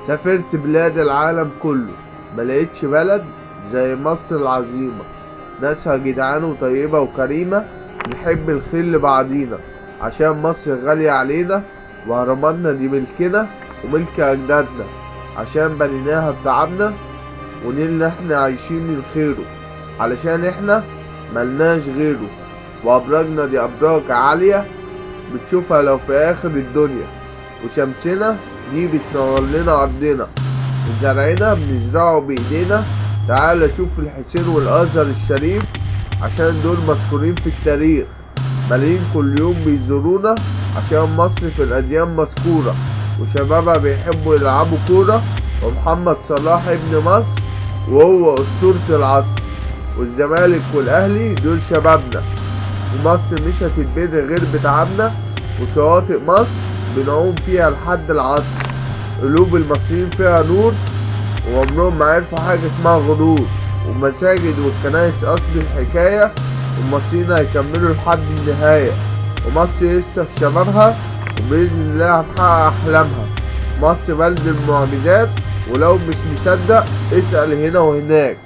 سافرت بلاد العالم كله، ملقتش بلد زي مصر العظيمة. ناسها جدعان وطيبة وكريمة، نحب الخير لبعضينا عشان مصر غالية علينا. وأهراماتنا دي ملكنا وملك أجدادنا، عشان بنيناها بتعبنا ونيلنا احنا عايشين من خيره، علشان احنا ملناش غيره. وأبراجنا دي أبراج عالية بتشوفها لو في آخر الدنيا، وشمسنا دي بتنور لنا أرضنا، وزرعنا بنزرعه بإيدينا. تعال شوف الحسين والأزهر الشريف، عشان دول مذكورين في التاريخ. ملايين كل يوم بيزورونا، عشان مصر في الأديان مذكورة، وشبابها بيحبوا يلعبوا كورة. ومحمد صلاح ابن مصر وهو أسطورة العصر، والزمالك والأهلي دول شبابنا. ومصر مش هتتبني غير بتعبنا، وشواطئ مصر بنعوم فيها لحد العصر. قلوب المصريين فيها نور، وعمرهم ما عرفوا حاجة اسمها غرور. والمساجد والكنائس أصل الحكاية، والمصريين هيكملوا لحد النهاية. ومصر لسه في شبابها، وبإذن الله هتحقق أحلامها. مصر بلد المعجزات، ولو مش مصدق اسأل هنا وهناك.